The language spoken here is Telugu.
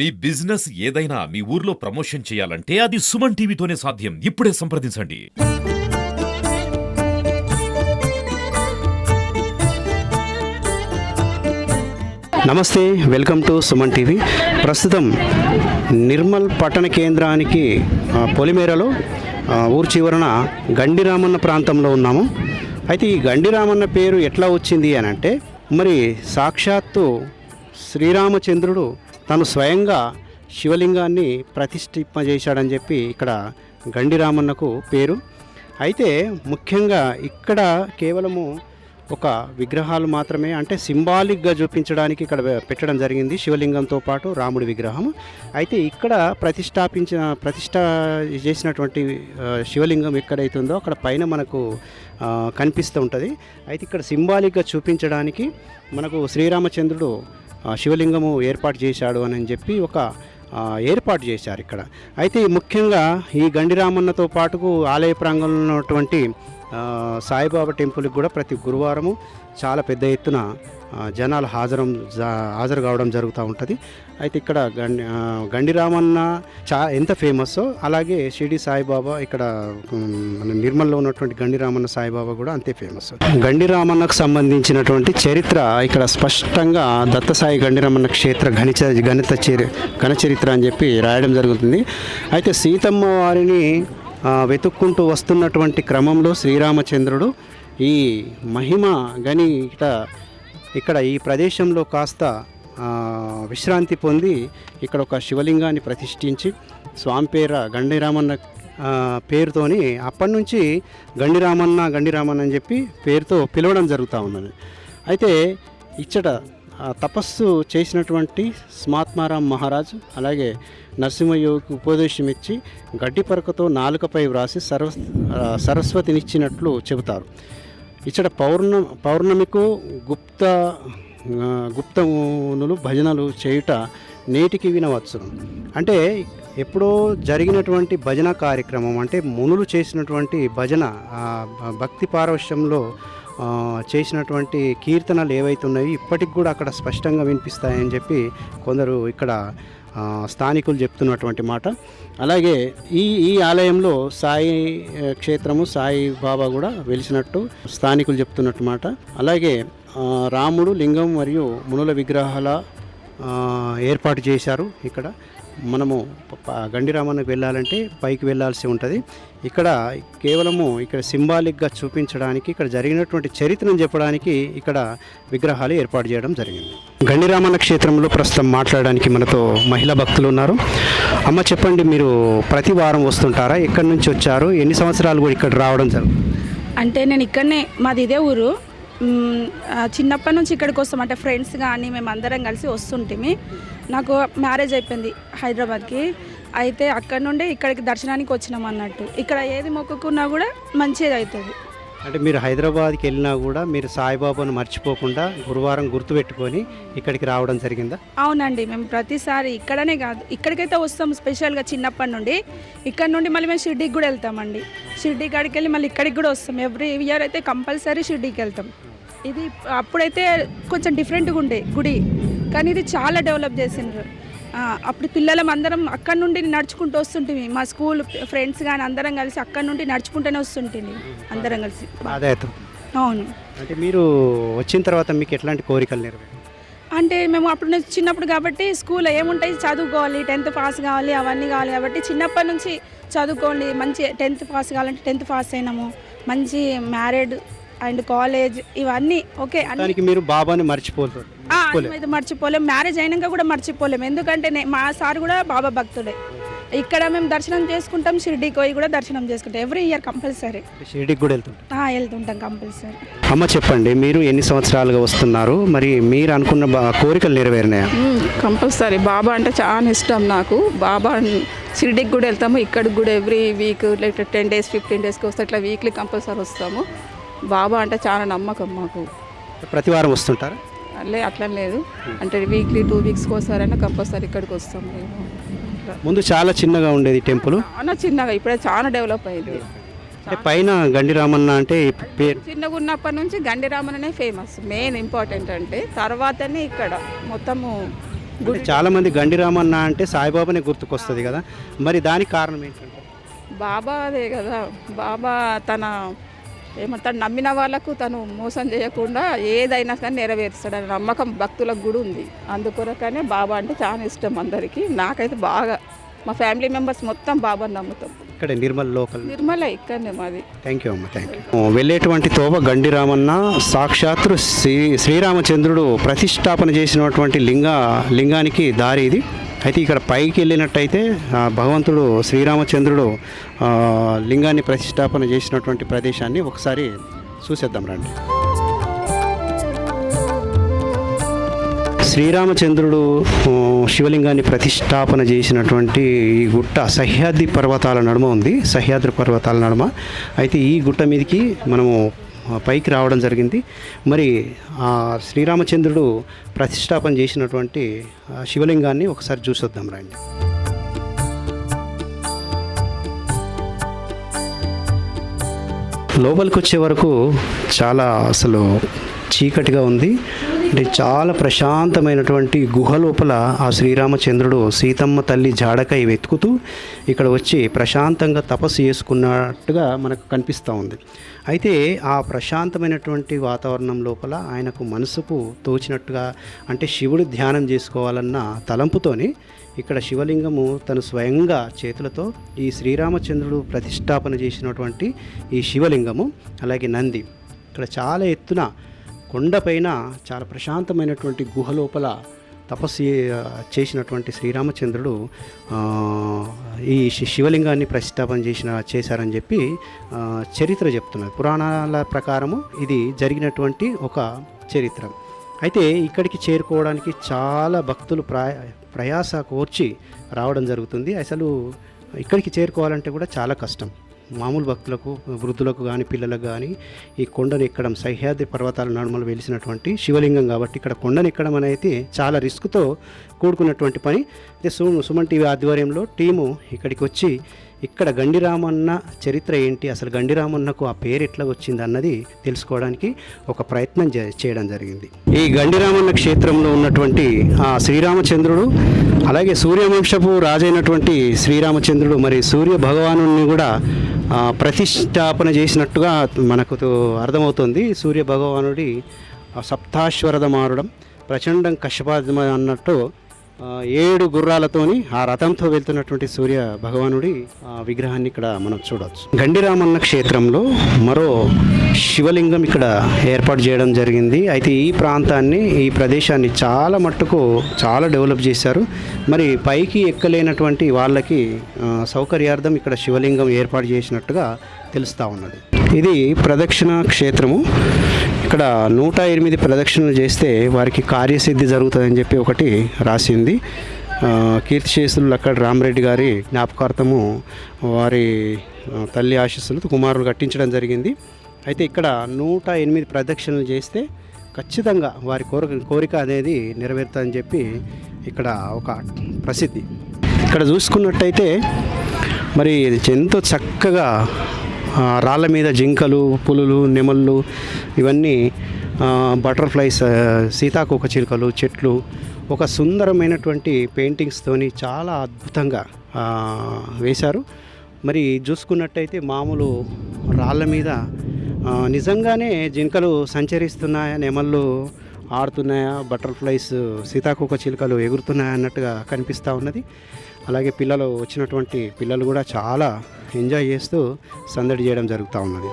మీ బిజినెస్ ఏదైనా మీ ఊర్లో ప్రమోషన్ చేయాలంటే అది సుమన్ టీవీతోనే సాధ్యం. ఇప్పుడే సంప్రదించండి. నమస్తే, వెల్కమ్ టు సుమన్ టీవీ. ప్రస్తుతం నిర్మల్ పట్టణ కేంద్రానికి పొలిమేరలో ఊరు చివరన గండిరామన్న ప్రాంతంలో ఉన్నాము. అయితే ఈ గండిరామన్న పేరు ఎట్లా వచ్చింది అని అంటే, మరి సాక్షాత్తు శ్రీరామచంద్రుడు తను స్వయంగా శివలింగాన్ని ప్రతిష్ఠింపజేశాడని చెప్పి ఇక్కడ గండిరామన్నకు పేరు. అయితే ముఖ్యంగా ఇక్కడ కేవలము ఒక విగ్రహాలు మాత్రమే, అంటే సింబాలిక్గా చూపించడానికి ఇక్కడ పెట్టడం జరిగింది, శివలింగంతో పాటు రాముడి విగ్రహం. అయితే ఇక్కడ ప్రతిష్ఠ చేసినటువంటి శివలింగం ఎక్కడైతుందో అక్కడ పైన మనకు కనిపిస్తూ ఉంటుంది. అయితే ఇక్కడ సింబాలిక్గా చూపించడానికి మనకు శ్రీరామచంద్రుడు శివలింగము ఏర్పాటు చేశాడు అని చెప్పి ఒక ఏర్పాటు చేశారు ఇక్కడ. అయితే ముఖ్యంగా ఈ గండిరామన్నతో పాటుకు ఆలయ ప్రాంగణంలో ఉన్నటువంటి సాయిబాబా టెంపుల్కి కూడా ప్రతి గురువారము చాలా పెద్ద ఎత్తున జనాలు హాజరు కావడం జరుగుతూ ఉంటుంది. అయితే ఇక్కడ గండిరామన్న ఎంత ఫేమస్సో అలాగే షిరిడి సాయిబాబా, ఇక్కడ మన నిర్మల్లో ఉన్నటువంటి గండిరామన్న సాయిబాబా కూడా అంతే ఫేమస్. గండిరామన్నకు సంబంధించినటువంటి చరిత్ర ఇక్కడ స్పష్టంగా దత్తసాయి గండిరామన్న క్షేత్ర ఘన చరిత్ర అని చెప్పి రాయడం జరుగుతుంది. అయితే సీతమ్మ వారిని వెతుక్కుంటూ వస్తున్నటువంటి క్రమంలో శ్రీరామచంద్రుడు ఈ మహిమ గని ఇక్కడ ఈ ప్రదేశంలో కాస్త విశ్రాంతి పొంది ఇక్కడ ఒక శివలింగాన్ని ప్రతిష్ఠించి స్వామి పేర గండిరామన్న పేరుతోని అప్పటి నుంచి గండిరామన్న అని చెప్పి పేరుతో పిలవడం జరుగుతూ ఉన్నది. అయితే ఇచ్చట తపస్సు చేసినటువంటి స్మాత్మారాం మహారాజు అలాగే నరసింహయోగికి ఉపదేశం ఇచ్చి గడ్డి పరకతో నాలుకపై వ్రాసి సరస్వతినిచ్చినట్లు చెబుతారు. ఇచ్చట పౌర్ణమికు గుప్తమునులు భజనలు చేయుట నేటికి వినవచ్చు. అంటే ఎప్పుడో జరిగినటువంటి భజన కార్యక్రమం, అంటే మునులు చేసినటువంటి భజన భక్తి పారవశ్యంలో చేసినటువంటి కీర్తనలు ఏవైతున్నాయి ఇప్పటికి కూడా అక్కడ స్పష్టంగా వినిపిస్తాయని చెప్పి కొందరు ఇక్కడ స్థానికులు చెప్తున్నటువంటి మాట. అలాగే ఈ ఆలయంలో సాయి క్షేత్రము సాయి బాబా కూడా వెలిసినట్టు స్థానికులు చెప్తున్నట్టు మాట. అలాగే రాముడు లింగం మరియు మునుల విగ్రహాల ఏర్పాటు చేశారు. ఇక్కడ మనము గండిరామన్నకు వెళ్ళాలంటే పైకి వెళ్ళాల్సి ఉంటుంది. ఇక్కడ కేవలము ఇక్కడ సింబాలిక్గా చూపించడానికి, ఇక్కడ జరిగినటువంటి చరిత్రను చెప్పడానికి ఇక్కడ విగ్రహాలు ఏర్పాటు చేయడం జరిగింది. గండిరామన్న క్షేత్రంలో ప్రస్తుతం మాట్లాడడానికి మనతో మహిళా భక్తులు ఉన్నారు. అమ్మ, చెప్పండి, మీరు ప్రతి వారం వస్తుంటారా? ఎక్కడి నుంచి వచ్చారు? ఎన్ని సంవత్సరాలు కూడా ఇక్కడ రావడం జరుగుతుంది? అంటే నేను ఇక్కడనే, మాది ఇదే ఊరు. చిన్నప్పటి నుంచి ఇక్కడికి వస్తాం, అంటే ఫ్రెండ్స్ కానీ మేము అందరం కలిసి వస్తుంటే నాకు మ్యారేజ్ అయిపోయింది హైదరాబాద్కి. అయితే అక్కడ నుండి ఇక్కడికి దర్శనానికి వచ్చినాం అన్నట్టు. ఇక్కడ ఏది మొక్కుకున్నా కూడా మంచిది అవుతుంది. అంటే మీరు హైదరాబాద్కి వెళ్ళినా కూడా మీరు సాయిబాబాను మర్చిపోకుండా గురువారం గుర్తుపెట్టుకొని ఇక్కడికి రావడం జరిగిందా? అవునండి, మేము ప్రతిసారి ఇక్కడనే కాదు, ఇక్కడికైతే వస్తాం స్పెషల్గా చిన్నప్పటి నుండి. ఇక్కడ నుండి మళ్ళీ మేము షిర్డీకి కూడా వెళ్తామండి. షిర్డీ కాడికి వెళ్ళి మళ్ళీ ఇక్కడికి కూడా వస్తాం. ఎవ్రీ ఇయర్ అయితే కంపల్సరీ షిర్డీకి వెళ్తాం. ఇది అప్పుడైతే కొంచెం డిఫరెంట్గా ఉండే గుడి, కానీ ఇది చాలా డెవలప్ చేసిండ్రు. అప్పుడు పిల్లలం అందరం అక్కడ నుండి నడుచుకుంటూ వస్తుంటుంది. మా స్కూల్ ఫ్రెండ్స్ కానీ అందరం కలిసి అక్కడ నుండి నడుచుకుంటూనే వస్తుంటుంది అందరం కలిసి. అవును. అంటే మీరు వచ్చిన తర్వాత మీకు ఎట్లాంటి కోరికలు నెరవేరు? అంటే మేము అప్పుడు చిన్నప్పుడు కాబట్టి స్కూల్లో ఏముంటాయి, చదువుకోవాలి, 10th పాస్ కావాలి, అవన్నీ కావాలి కాబట్టి చిన్నప్పటి నుంచి చదువుకోండి, మంచి 10th పాస్ కావాలంటే 10th పాస్ అయినాము, మంచి మ్యారేడ్ అండ్ కాలేజ్ ఇవన్నీ ఓకే. దానికి మీరు బాబాని మర్చిపోలేము, మ్యారేజ్ అయినాక కూడా మర్చిపోలేము. ఎందుకంటే మా సార్ కూడా బాబా భక్తుడే. ఇక్కడ మేము దర్శనం చేసుకుంటాం, షిర్డీకి పోయి కూడా దర్శనం చేసుకుంటాం ఎవ్రీ ఇయర్ కంపల్సరీ. షిర్డీకి కూడా వెళ్తుంటాం కంపల్సరీ. అమ్మ, చెప్పండి, మీరు ఎన్ని సంవత్సరాలుగా వస్తున్నారు? మరి మీరు అనుకున్న కోరికలు నెరవేరినాయా? కంపల్సరీ. బాబా అంటే చాలా ఇష్టం నాకు. బాబా షిర్డీకి కూడా వెళ్తాము, ఇక్కడికి కూడా ఎవ్రీ వీక్ లైక్ 10 days 15 daysకి వస్తే ఇట్లా వీక్లీ కంపల్సరీ వస్తాము. బాబా అంటే చాలా నమ్మకం మాకు. ప్రతి వారం వస్తుంటారా? అట్లా లేదు, అంటే వీక్లీ 2 weeksకి ఒకసారైనా కంపల్సరీ ఇక్కడికి వస్తాము. ముందు చాలా చిన్నగా ఉండేది టెంపుల్, చాలా చిన్నగా, ఇప్పుడే చాలా డెవలప్ అయింది. పైన గండిరామన్న అంటే పేరు చిన్నగా ఉన్నప్పటి నుంచి గండిరామన్ననే ఫేమస్. మెయిన్ ఇంపార్టెంట్ అంటే తర్వాతనే ఇక్కడ మొత్తము అంటే చాలామంది గండి రామన్న అంటే సాయిబాబానే గుర్తుకొస్తుంది కదా, మరి దానికి కారణం ఏంటంటే? బాబా అదే కదా, బాబా తన ఏమంటాడు నమ్మిన వాళ్ళకు తను మోసం చేయకుండా ఏదైనా కానీ నెరవేరుస్తాడు అనే నమ్మకం భక్తులకు కూడా ఉంది. అందుకొరకనే బాబా అంటే చాలా ఇష్టం అందరికీ. నాకైతే బాగా, మా ఫ్యామిలీ మెంబర్స్ మొత్తం బాబాని నమ్ముతాం. ఇక్కడ నిర్మల్ లోకల్. నిర్మల ఇక్కడనే మాది. థ్యాంక్ యూ అమ్మ, థ్యాంక్ యూ. వెళ్ళేటువంటి తోవ గండి రామన్న సాక్షాత్తు శ్రీరామచంద్రుడు ప్రతిష్టాపన చేసినటువంటి లింగానికి దారి ఇది. అయితే ఇక్కడ పైకి వెళ్ళినట్టయితే భగవంతుడు శ్రీరామచంద్రుడు లింగాన్ని ప్రతిష్టాపన చేసినటువంటి ప్రదేశాన్ని ఒకసారి చూసేద్దాం రండి. శ్రీరామచంద్రుడు శివలింగాన్ని ప్రతిష్టాపన చేసినటువంటి ఈ గుట్ట సహ్యాద్రి పర్వతాల నడుమ ఉంది. సహ్యాద్రి పర్వతాల నడుమ అయితే ఈ గుట్ట మీదకి మనము పైకి రావడం జరిగింది. మరి ఆ శ్రీరామచంద్రుడు ప్రతిష్టాపన చేసినటువంటి శివలింగాన్ని ఒకసారి చూసొద్దాం రండి. లోపలికి వచ్చే వరకు చాలా అసలు చీకటిగా ఉంది. అంటే చాలా ప్రశాంతమైనటువంటి గుహ లోపల ఆ శ్రీరామచంద్రుడు సీతమ్మ తల్లి జాడకై వెతుకుతూ ఇక్కడ వచ్చి ప్రశాంతంగా తపస్సు చేసుకున్నట్టుగా మనకు కనిపిస్తూ ఉంది. అయితే ఆ ప్రశాంతమైనటువంటి వాతావరణం లోపల ఆయనకు మనసుకు తోచినట్టుగా, అంటే శివుడు ధ్యానం చేసుకోవాలన్న తలంపుతోని ఇక్కడ శివలింగము తను స్వయంగా చేతులతో ఈ శ్రీరామచంద్రుడు ప్రతిష్టాపన చేసినటువంటి ఈ శివలింగము, అలాగే నంది ఇక్కడ చాలా ఎత్తున కొండపైన చాలా ప్రశాంతమైనటువంటి గుహ లోపల తపస్సు చేసినటువంటి శ్రీరామచంద్రుడు ఈ శివలింగాన్ని ప్రతిష్టాపన చేశారని చెప్పి చరిత్ర చెప్తున్నది. పురాణాల ప్రకారము ఇది జరిగినటువంటి ఒక చరిత్ర. అయితే ఇక్కడికి చేరుకోవడానికి చాలా భక్తులు ప్రయాస కోర్చి రావడం జరుగుతుంది. అసలు ఇక్కడికి చేరుకోవాలంటే కూడా చాలా కష్టం. మామూలు భక్తులకు, వృద్ధులకు కానీ పిల్లలకు కానీ ఈ కొండను ఎక్కడం, సహ్యాద్రి పర్వతాల నడుమలు వెలిసినటువంటి శివలింగం కాబట్టి ఇక్కడ కొండను ఎక్కడం అనేది చాలా రిస్క్తో కూడుకున్నటువంటి పని. అయితే సుమన్ టీవీ ఆధ్వర్యంలో టీము ఇక్కడికి వచ్చి ఇక్కడ గండి రామన్న చరిత్ర ఏంటి, అసలు గండి రామన్నకు ఆ పేరు ఎట్లా వచ్చింది అన్నది తెలుసుకోవడానికి ఒక ప్రయత్నం చేయడం జరిగింది. ఈ గండి రామన్న క్షేత్రంలో ఉన్నటువంటి ఆ శ్రీరామచంద్రుడు, అలాగే సూర్యవంశపు రాజైనటువంటి శ్రీరామచంద్రుడు, మరి సూర్య భగవాను కూడా ప్రతిష్టాపన చేసినట్టుగా మనకు అర్థమవుతుంది. సూర్య భగవానుడి సప్తాశ్వరథ మారుడం, ప్రచండం కశ్యపాదం అన్నట్టు 7 గుర్రాలతోని ఆ రథంతో వెళ్తున్నటువంటి సూర్య భగవానుడి విగ్రహాన్ని ఇక్కడ మనం చూడవచ్చు. గండి రామన్న క్షేత్రంలో మరో శివలింగం ఇక్కడ ఏర్పాటు చేయడం జరిగింది. అయితే ఈ ప్రాంతాన్ని, ఈ ప్రదేశాన్ని చాలా మట్టుకు చాలా డెవలప్ చేశారు. మరి పైకి ఎక్కలేనటువంటి వాళ్ళకి సౌకర్యార్థం ఇక్కడ శివలింగం ఏర్పాటు చేసినట్టుగా తెలుస్తూ ఉన్నది. ఇది ప్రదక్షిణ క్షేత్రము. ఇక్కడ 108 ప్రదక్షిణలు చేస్తే వారికి కార్యసిద్ధి జరుగుతుందని చెప్పి ఒకటి రాసింది. కీర్తిశేషులు అక్కడ రామరెడ్డి గారి జ్ఞాపకార్థము వారి తల్లి ఆశీస్సులతో కుమారులు కట్టించడం జరిగింది. అయితే ఇక్కడ 108 ప్రదక్షిణలు చేస్తే ఖచ్చితంగా వారి కోరిక అనేది నెరవేరుతుందని చెప్పి ఇక్కడ ఒక ప్రసిద్ధి. ఇక్కడ చూసుకున్నట్టయితే మరి ఎంతో చక్కగా రాళ్ళ మీద జింకలు, పులులు, నెమళ్ళు, ఇవన్నీ బటర్ఫ్లైస్, సీతాకోక చిలుకలు, చెట్లు, ఒక సుందరమైనటువంటి పెయింటింగ్స్తోని చాలా అద్భుతంగా వేశారు. మరి చూసుకున్నట్టయితే మామూలు రాళ్ళ మీద నిజంగానే జింకలు సంచరిస్తున్నాయా, నెమళ్ళు ఆడుతున్నాయా, బటర్ఫ్లైస్, సీతాకోక చిలుకలు ఎగురుతున్నాయా అన్నట్టుగా కనిపిస్తూ ఉన్నది. అలాగే పిల్లలు వచ్చినటువంటి పిల్లలు కూడా చాలా ఎంజాయ్ చేస్తూ సందడి చేయడం జరుగుతూ ఉన్నది.